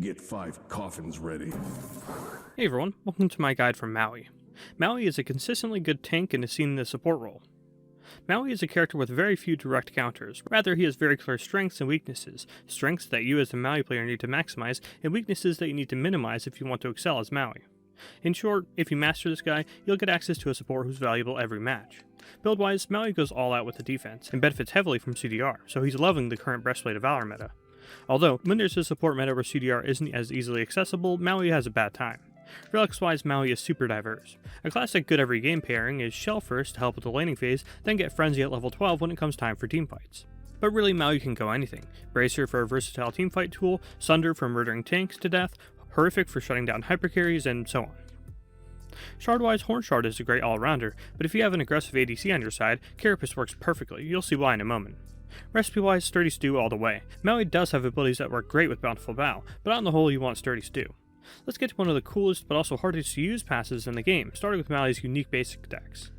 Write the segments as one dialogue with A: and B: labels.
A: Get 5 coffins ready.
B: Hey everyone, welcome to my guide from Maui. Maui is a consistently good tank and is seen in the support role. Maui is a character with very few direct counters. Rather, he has very clear strengths and weaknesses. Strengths that you as the Maui player need to maximize, and weaknesses that you need to minimize if you want to excel as Maui. In short, if you master this guy, you'll get access to a support who's valuable every match. Build-wise, Maui goes all out with the defense, and benefits heavily from CDR, so he's loving the current Breastplate of Valor meta. Although, when there's a support meta where CDR isn't as easily accessible, Maui has a bad time. Relics-wise, Maui is super diverse. A classic good every game pairing is Shell first to help with the laning phase, then get Frenzy at level 12 when it comes time for teamfights. But really, Maui can go anything. Bracer for a versatile teamfight tool, Sunder for murdering tanks to death, Horrific for shutting down hypercarries, and so on. Shard-wise, Horn Shard is a great all-rounder, but if you have an aggressive ADC on your side, Carapace works perfectly. You'll see why in a moment. Recipe-wise, Sturdy Stew all the way. Maui does have abilities that work great with Bountiful Bow, but on the whole you want Sturdy Stew. Let's get to one of the coolest but also hardest to use passives in the game, starting with Maui's unique basic attacks.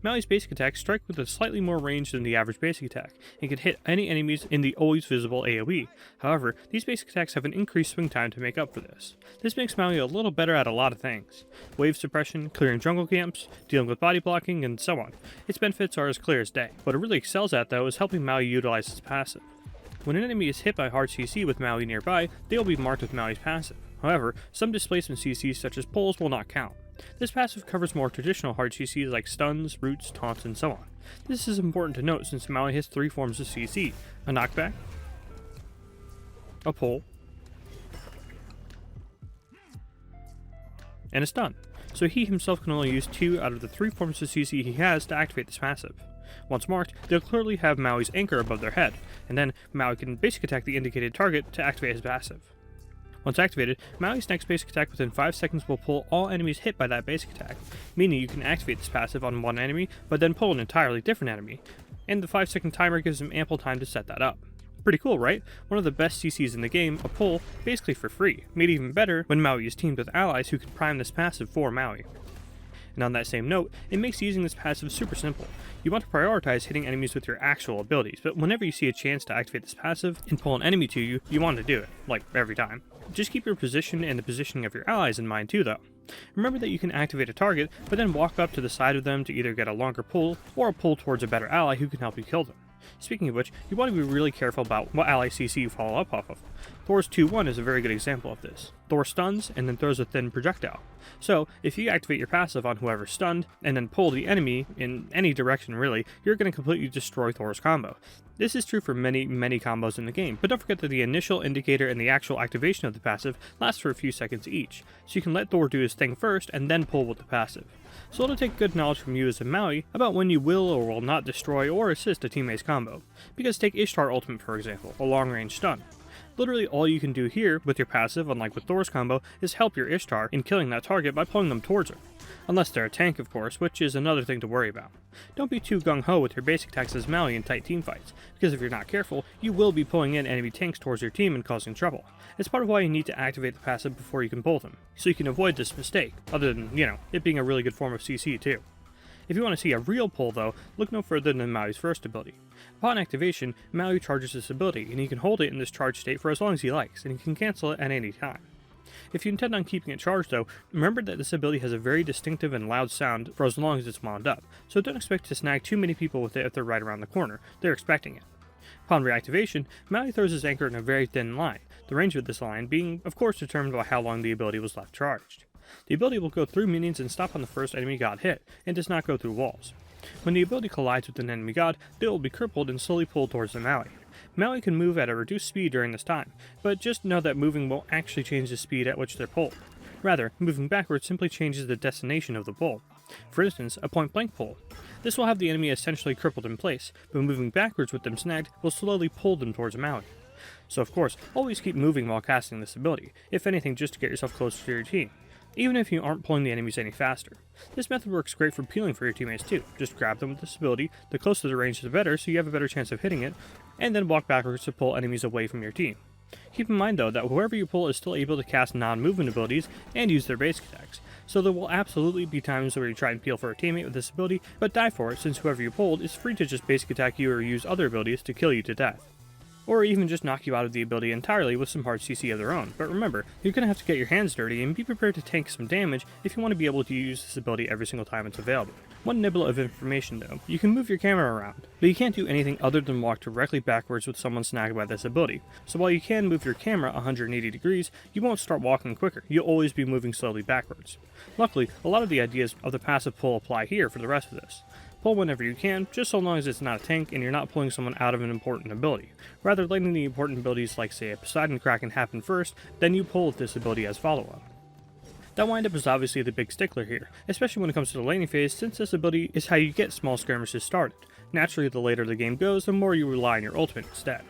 B: Maui's basic attacks strike with a slightly more range than the average basic attack, and can hit any enemies in the always visible AoE. However, these basic attacks have an increased swing time to make up for this. This makes Maui a little better at a lot of things. Wave suppression, clearing jungle camps, dealing with body blocking, and so on. Its benefits are as clear as day. What it really excels at though is helping Maui utilize its passive. When an enemy is hit by hard CC with Maui nearby, they will be marked with Maui's passive. However, some displacement CCs such as pulls will not count. This passive covers more traditional hard CCs like stuns, roots, taunts, and so on. This is important to note since Maui has 3 forms of CC, a knockback, a pull, and a stun, so he himself can only use 2 out of the 3 forms of CC he has to activate this passive. Once marked, they'll clearly have Maui's anchor above their head, and then Maui can basic attack the indicated target to activate his passive. Once activated, Maui's next basic attack within 5 seconds will pull all enemies hit by that basic attack, meaning you can activate this passive on one enemy, but then pull an entirely different enemy, and the 5-second timer gives him ample time to set that up. Pretty cool, right? One of the best CCs in the game, a pull, basically for free, made even better when Maui is teamed with allies who can prime this passive for Maui. And on that same note, it makes using this passive super simple. You want to prioritize hitting enemies with your actual abilities, but whenever you see a chance to activate this passive and pull an enemy to you, you want to do it, like every time. Just keep your position and the positioning of your allies in mind too though. Remember that you can activate a target, but then walk up to the side of them to either get a longer pull, or a pull towards a better ally who can help you kill them. Speaking of which, you want to be really careful about what ally CC you follow up off of. Thor's 2-1 is a very good example of this. Thor stuns and then throws a thin projectile. So, if you activate your passive on whoever's stunned, and then pull the enemy in any direction really, you're going to completely destroy Thor's combo. This is true for many combos in the game, but don't forget that the initial indicator and the actual activation of the passive lasts for a few seconds each, so you can let Thor do his thing first and then pull with the passive. So it'll take good knowledge from you as a Maui about when you will or will not destroy or assist a teammate's combo. Because take Ishtar Ultimate for example, a long range stun. Literally all you can do here with your passive, unlike with Thor's combo, is help your Ishtar in killing that target by pulling them towards her. Unless they're a tank of course, which is another thing to worry about. Don't be too gung-ho with your basic attacks as Maui in tight teamfights, because if you're not careful, you will be pulling in enemy tanks towards your team and causing trouble. It's part of why you need to activate the passive before you can pull them, so you can avoid this mistake, other than, it being a really good form of CC too. If you want to see a real pull though, look no further than Maui's first ability. Upon activation, Maui charges this ability, and he can hold it in this charged state for as long as he likes, and he can cancel it at any time. If you intend on keeping it charged though, remember that this ability has a very distinctive and loud sound for as long as it's wound up, so don't expect to snag too many people with it if they're right around the corner, they're expecting it. Upon reactivation, Maui throws his anchor in a very thin line, the range of this line being of course determined by how long the ability was left charged. The ability will go through minions and stop on the first enemy god hit, and does not go through walls. When the ability collides with an enemy god, they will be crippled and slowly pulled towards the Maui. Maui can move at a reduced speed during this time, but just know that moving won't actually change the speed at which they're pulled. Rather, moving backwards simply changes the destination of the pull. For instance, a point-blank pull. This will have the enemy essentially crippled in place, but moving backwards with them snagged will slowly pull them towards Maui. So of course, always keep moving while casting this ability, if anything just to get yourself closer to your team, even if you aren't pulling the enemies any faster. This method works great for peeling for your teammates too. Just grab them with this ability, the closer to the range the better so you have a better chance of hitting it, and then walk backwards to pull enemies away from your team. Keep in mind though that whoever you pull is still able to cast non-movement abilities and use their basic attacks, so there will absolutely be times where you try and peel for a teammate with this ability, but die for it since whoever you pulled is free to just basic attack you or use other abilities to kill you to death. or even just knock you out of the ability entirely with some hard CC of their own. But remember, you're going to have to get your hands dirty and be prepared to tank some damage if you want to be able to use this ability every single time it's available. One nibble of information though, you can move your camera around, but you can't do anything other than walk directly backwards with someone snagged by this ability. So while you can move your camera 180 degrees, you won't start walking quicker, you'll always be moving slowly backwards. Luckily, a lot of the ideas of the passive pull apply here for the rest of this. Pull whenever you can, just so long as it's not a tank and you're not pulling someone out of an important ability. Rather, letting the important abilities like say a Poseidon Kraken happen first, then you pull with this ability as follow-up. That windup is obviously the big stickler here, especially when it comes to the laning phase, since this ability is how you get small skirmishes started. Naturally, the later the game goes, the more you rely on your ultimate instead.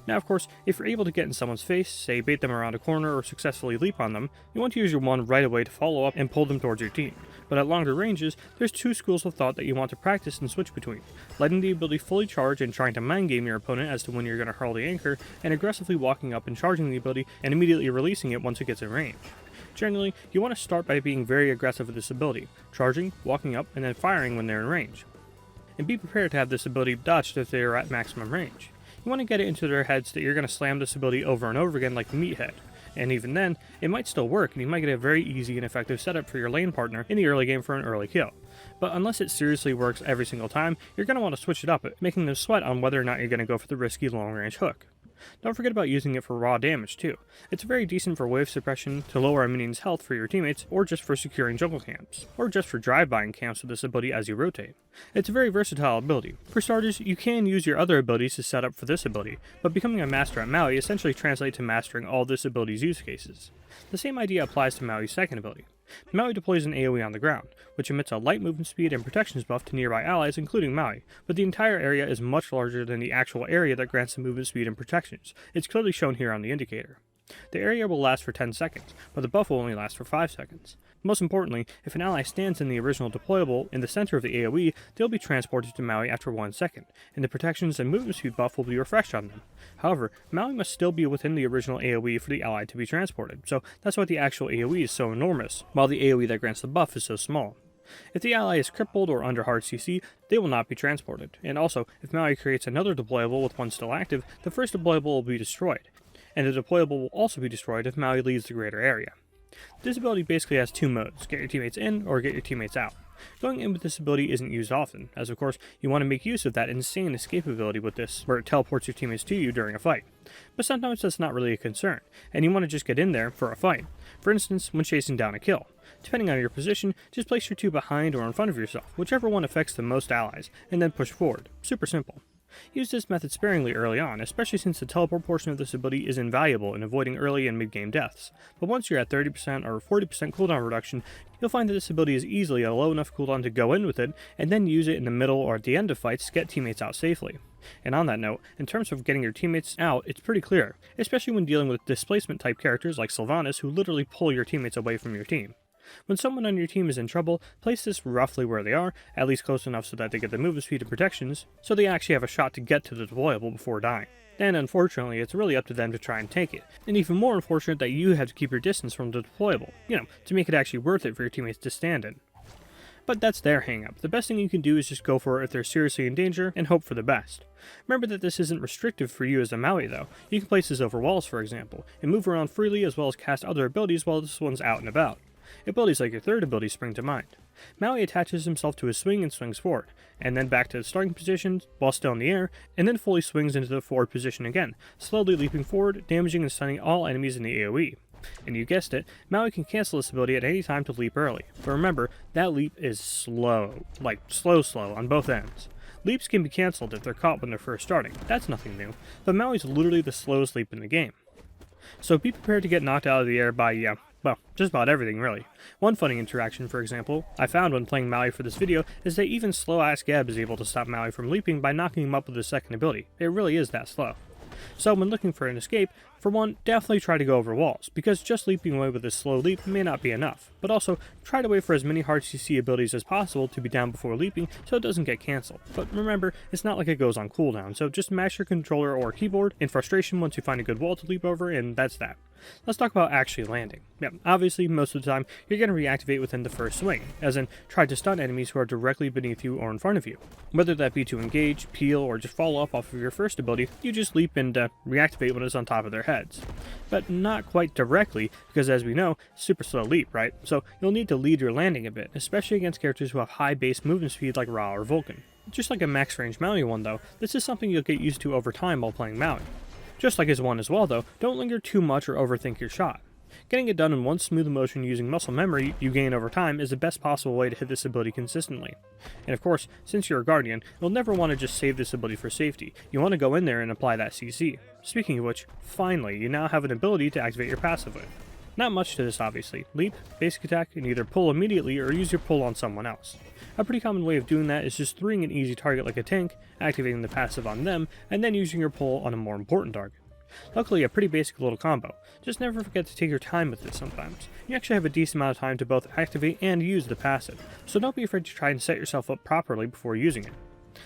B: Now of course, if you're able to get in someone's face, say bait them around a corner or successfully leap on them, you want to use your wand right away to follow up and pull them towards your team. But at longer ranges, there's two schools of thought that you want to practice and switch between. Letting the ability fully charge and trying to mind game your opponent as to when you're going to hurl the anchor, and aggressively walking up and charging the ability and immediately releasing it once it gets in range. Generally, you want to start by being very aggressive with this ability, charging, walking up, and then firing when they're in range. And be prepared to have this ability dodged if they are at maximum range. You want to get it into their heads that you're going to slam this ability over and over again like a meathead. And even then, it might still work and you might get a very easy and effective setup for your lane partner in the early game for an early kill. But unless it seriously works every single time, you're going to want to switch it up, making them sweat on whether or not you're going to go for the risky long range hook. Don't forget about using it for raw damage too. It's very decent for wave suppression, to lower a minion's health for your teammates, or just for securing jungle camps, or just for drive-buying camps with this ability as you rotate. It's a very versatile ability. For starters, you can use your other abilities to set up for this ability, but becoming a master at Maui essentially translates to mastering all this ability's use cases. The same idea applies to Maui's second ability. Maui deploys an AoE on the ground, which emits a light movement speed and protections buff to nearby allies including Maui, but the entire area is much larger than the actual area that grants the movement speed and protections. It's clearly shown here on the indicator. The area will last for 10 seconds, but the buff will only last for 5 seconds. Most importantly, if an ally stands in the original deployable in the center of the AoE, they'll be transported to Maui after 1 second, and the protections and movement speed buff will be refreshed on them. However, Maui must still be within the original AoE for the ally to be transported, so that's why the actual AoE is so enormous, while the AoE that grants the buff is so small. If the ally is crippled or under hard CC, they will not be transported, and also, if Maui creates another deployable with one still active, the first deployable will be destroyed, and the deployable will also be destroyed if Maui leaves the greater area. This ability basically has two modes, get your teammates in or get your teammates out. Going in with this ability isn't used often, as of course you want to make use of that insane escape ability with this, where it teleports your teammates to you during a fight. But sometimes that's not really a concern, and you want to just get in there for a fight. For instance, when chasing down a kill. Depending on your position, just place your two behind or in front of yourself, whichever one affects the most allies, and then push forward. Super simple. Use this method sparingly early on, especially since the teleport portion of this ability is invaluable in avoiding early and mid-game deaths. But once you're at 30% or 40% cooldown reduction, you'll find that this ability is easily a low enough cooldown to go in with it, and then use it in the middle or at the end of fights to get teammates out safely. And on that note, in terms of getting your teammates out, it's pretty clear, especially when dealing with displacement type characters like Sylvanas who literally pull your teammates away from your team. When someone on your team is in trouble, place this roughly where they are, at least close enough so that they get the movement speed and protections, so they actually have a shot to get to the deployable before dying. Then unfortunately, it's really up to them to try and take it, and even more unfortunate that you have to keep your distance from the deployable, to make it actually worth it for your teammates to stand in. But that's their hang-up. The best thing you can do is just go for it if they're seriously in danger, and hope for the best. Remember that this isn't restrictive for you as a Maui though. You can place this over walls for example, and move around freely as well as cast other abilities while this one's out and about. Abilities like your third ability spring to mind. Maui attaches himself to his swing and swings forward, and then back to the starting position while still in the air, and then fully swings into the forward position again, slowly leaping forward, damaging and stunning all enemies in the AoE. And you guessed it, Maui can cancel this ability at any time to leap early. But remember, that leap is slow, like slow on both ends. Leaps can be cancelled if they're caught when they're first starting, that's nothing new, but Maui's literally the slowest leap in the game. So be prepared to get knocked out of the air by, well, just about everything really. One funny interaction, for example, I found when playing Maui for this video is that even slow-ass Gab is able to stop Maui from leaping by knocking him up with his second ability. It really is that slow. So when looking for an escape, For one, definitely try to go over walls, because just leaping away with a slow leap may not be enough, but also try to wait for as many hard CC abilities as possible to be down before leaping so it doesn't get cancelled. But remember, it's not like it goes on cooldown, so just mash your controller or keyboard in frustration once you find a good wall to leap over, and that's that. Let's talk about actually landing. Yeah, obviously most of the time you're going to reactivate within the first swing, as in try to stun enemies who are directly beneath you or in front of you. Whether that be to engage, peel, or just follow up off of your first ability, you just leap and reactivate when it's on top of their heads. But not quite directly, because as we know, super slow leap, right? So you'll need to lead your landing a bit, especially against characters who have high base movement speed like Ra or Vulcan. Just like a max range Maui one though, this is something you'll get used to over time while playing Maui. Just like his one as well though, don't linger too much or overthink your shot. Getting it done in one smooth motion using muscle memory you gain over time is the best possible way to hit this ability consistently. And of course, since you're a Guardian, you'll never want to just save this ability for safety. You want to go in there and apply that CC. Speaking of which, finally, you now have an ability to activate your passive with. Not much to this obviously. Leap, basic attack, and either pull immediately or use your pull on someone else. A pretty common way of doing that is just throwing an easy target like a tank, activating the passive on them, and then using your pull on a more important target. Luckily, a pretty basic little combo. Just never forget to take your time with this sometimes. You actually have a decent amount of time to both activate and use the passive, so don't be afraid to try and set yourself up properly before using it.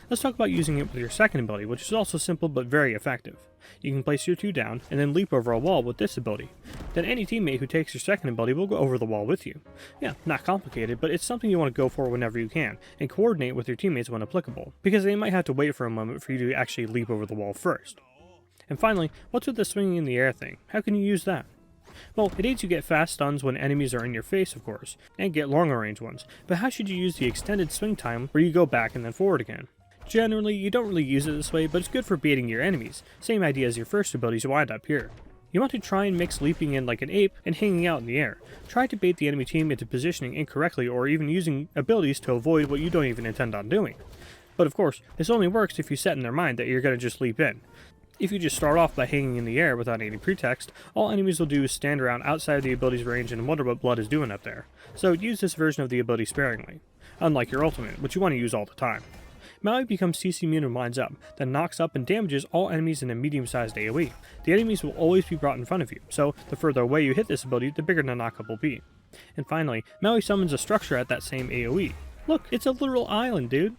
B: Let's talk about using it with your second ability, which is also simple but very effective. You can place your two down and then leap over a wall with this ability. Then any teammate who takes your second ability will go over the wall with you. Yeah, not complicated, but it's something you want to go for whenever you can, and coordinate with your teammates when applicable, because they might have to wait for a moment for you to actually leap over the wall first. And finally, what's with the swinging in the air thing? How can you use that? Well, it aids you get fast stuns when enemies are in your face, of course, and get longer range ones, but how should you use the extended swing time where you go back and then forward again? Generally, you don't really use it this way, but it's good for baiting your enemies. Same idea as your first abilities wind up here. You want to try and mix leaping in like an ape and hanging out in the air. Try to bait the enemy team into positioning incorrectly or even using abilities to avoid what you don't even intend on doing. But of course, this only works if you set in their mind that you're going to just leap in. If you just start off by hanging in the air without any pretext, all enemies will do is stand around outside of the ability's range and wonder what blood is doing up there. So use this version of the ability sparingly, unlike your ultimate, which you want to use all the time. Maui becomes CC immune and winds up, then knocks up and damages all enemies in a medium-sized AoE. The enemies will always be brought in front of you, so the further away you hit this ability, the bigger the knockup will be. And finally, Maui summons a structure at that same AoE. Look, it's a literal island, dude!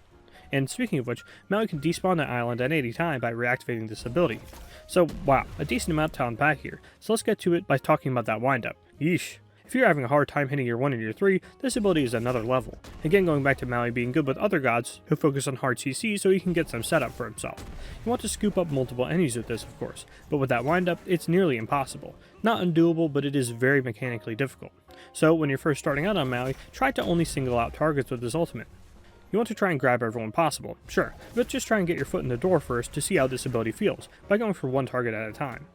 B: And speaking of which, Maui can despawn that island at any time by reactivating this ability. So wow, a decent amount to unpack here, so let's get to it by talking about that windup. Yeesh. If you're having a hard time hitting your 1 and your 3, this ability is another level. Again, going back to Maui being good with other gods who focus on hard CC so he can get some setup for himself. You want to scoop up multiple enemies with this, of course, but with that windup, it's nearly impossible. Not undoable, but it is very mechanically difficult. So when you're first starting out on Maui, try to only single out targets with this ultimate. You want to try and grab everyone possible, sure, but just try and get your foot in the door first to see how this ability feels, by going for one target at a time.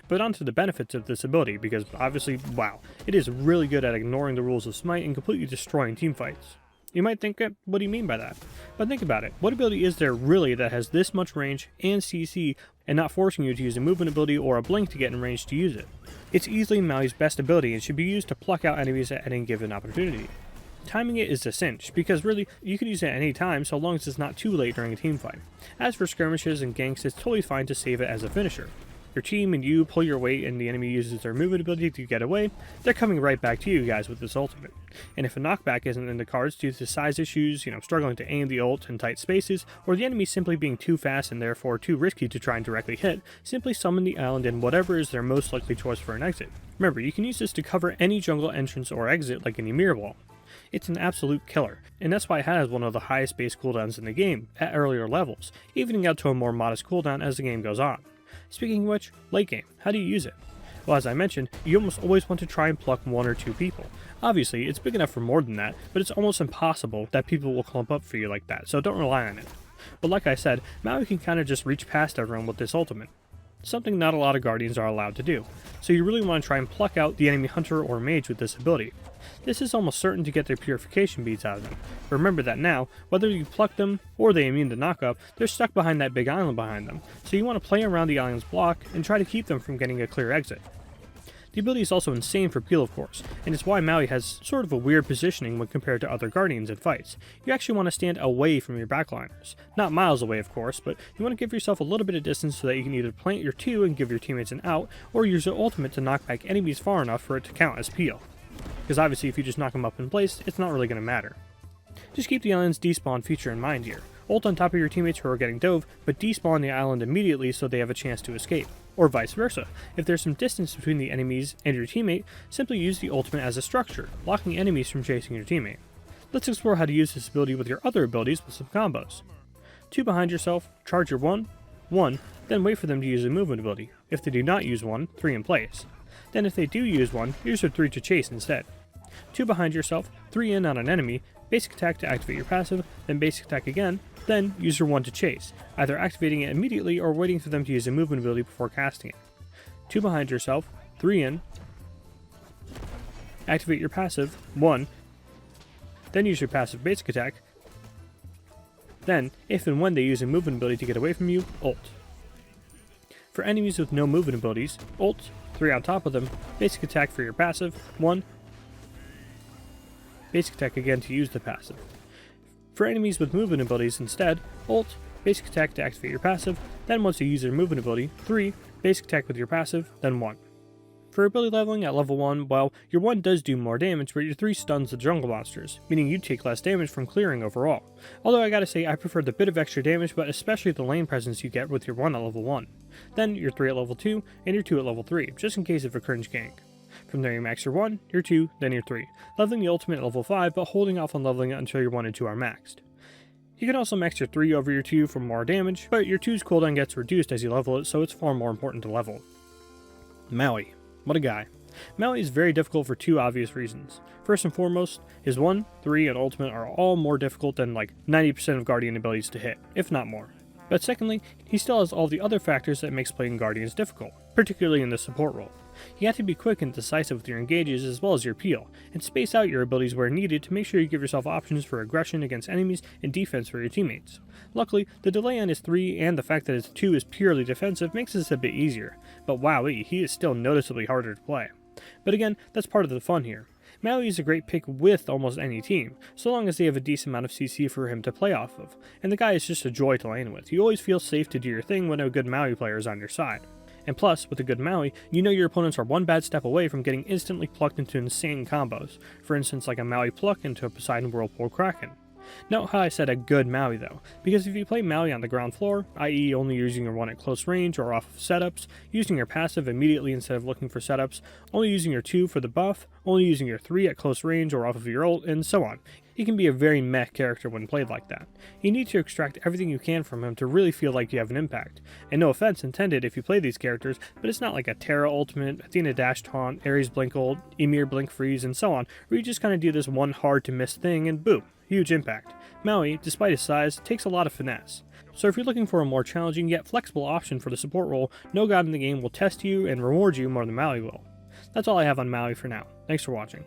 B: But on to the benefits of this ability, because obviously, wow, it is really good at ignoring the rules of SMITE and completely destroying teamfights. You might think, what do you mean by that? But think about it, what ability is there really that has this much range and CC and not forcing you to use a movement ability or a blink to get in range to use it? It's easily Maui's best ability and should be used to pluck out enemies at any given opportunity. Timing it is a cinch, because really, you can use it at any time so long as it's not too late during a teamfight. As for skirmishes and ganks, it's totally fine to save it as a finisher. Your team and you pull your weight and the enemy uses their movement ability to get away, they're coming right back to you guys with this ultimate. And if a knockback isn't in the cards due to size issues, struggling to aim the ult in tight spaces, or the enemy simply being too fast and therefore too risky to try and directly hit, simply summon the island in whatever is their most likely choice for an exit. Remember, you can use this to cover any jungle entrance or exit like any mirror wall. It's an absolute killer, and that's why it has one of the highest base cooldowns in the game at earlier levels, evening out to a more modest cooldown as the game goes on. Speaking of which, late game, how do you use it? Well, as I mentioned, you almost always want to try and pluck 1 or 2 people. Obviously, it's big enough for more than that, but it's almost impossible that people will clump up for you like that, so don't rely on it. But like I said, Maui can kind of just reach past everyone with this ultimate. Something not a lot of Guardians are allowed to do, so you really want to try and pluck out the enemy hunter or mage with this ability. This is almost certain to get their purification beads out of them. Remember that now, whether you pluck them or they immune to knockup, they're stuck behind that big island behind them, so you want to play around the island's block and try to keep them from getting a clear exit. The ability is also insane for peel, of course, and it's why Maui has sort of a weird positioning when compared to other Guardians in fights. You actually want to stand away from your backliners. Not miles away, of course, but you want to give yourself a little bit of distance so that you can either plant your 2 and give your teammates an out, or use your ultimate to knock back enemies far enough for it to count as peel. Because obviously if you just knock them up in place, it's not really going to matter. Just keep the island's despawn feature in mind here. Ult on top of your teammates who are getting dove, but despawn the island immediately so they have a chance to escape. Or vice versa. If there's some distance between the enemies and your teammate, simply use the ultimate as a structure, blocking enemies from chasing your teammate. Let's explore how to use this ability with your other abilities with some combos. 2 behind yourself, charge your 1, then wait for them to use a movement ability. If they do not use 1, 3 in place. Then if they do use 1, use your 3 to chase instead. 2 behind yourself, 3 in on an enemy, basic attack to activate your passive, then basic attack again, then use your 1 to chase, either activating it immediately or waiting for them to use a movement ability before casting it. 2 behind yourself, 3 in, activate your passive, 1, then use your passive basic attack, then, if and when they use a movement ability to get away from you, ult. For enemies with no movement abilities, ult, 3 on top of them, basic attack for your passive, 1, basic attack again to use the passive. For enemies with movement abilities instead, ult, basic attack to activate your passive, then once you use your movement ability, 3, basic attack with your passive, then 1. For ability leveling at level 1, well, your 1 does do more damage, but your 3 stuns the jungle monsters, meaning you take less damage from clearing overall. Although I gotta say, I prefer the bit of extra damage, but especially the lane presence you get with your 1 at level 1. Then your 3 at level 2, and your 2 at level 3, just in case of a cringe gank. From there you max your 1, your 2, then your 3, leveling the ultimate at level 5, but holding off on leveling it until your 1 and 2 are maxed. You can also max your 3 over your 2 for more damage, but your 2's cooldown gets reduced as you level it, so it's far more important to level. Maui. What a guy. Maui is very difficult for 2 obvious reasons. First and foremost, his 1, 3, and ultimate are all more difficult than like 90% of Guardian abilities to hit, if not more. But secondly, he still has all the other factors that makes playing Guardians difficult, particularly in the support role. You have to be quick and decisive with your engages as well as your peel, and space out your abilities where needed to make sure you give yourself options for aggression against enemies and defense for your teammates. Luckily, the delay on his 3 and the fact that his 2 is purely defensive makes this a bit easier, but wowee, he is still noticeably harder to play. But again, that's part of the fun here. Maui is a great pick with almost any team, so long as they have a decent amount of CC for him to play off of, and the guy is just a joy to lane with. You always feel safe to do your thing when a good Maui player is on your side. And plus, with a good Maui, you know your opponents are one bad step away from getting instantly plucked into insane combos, for instance like a Maui pluck into a Poseidon Whirlpool Kraken. Note how I said a good Maui though, because if you play Maui on the ground floor, i.e. only using your 1 at close range or off of setups, using your passive immediately instead of looking for setups, only using your 2 for the buff, only using your 3 at close range or off of your ult, and so on, he can be a very meh character when played like that. You need to extract everything you can from him to really feel like you have an impact. And no offense intended if you play these characters, but it's not like a Terra ultimate, Athena dash taunt, Ares blink ult, Ymir blink freeze, and so on, where you just kind of do this one hard to miss thing and boom. Huge impact. Maui, despite his size, takes a lot of finesse. So if you're looking for a more challenging yet flexible option for the support role, no god in the game will test you and reward you more than Maui will. That's all I have on Maui for now. Thanks for watching.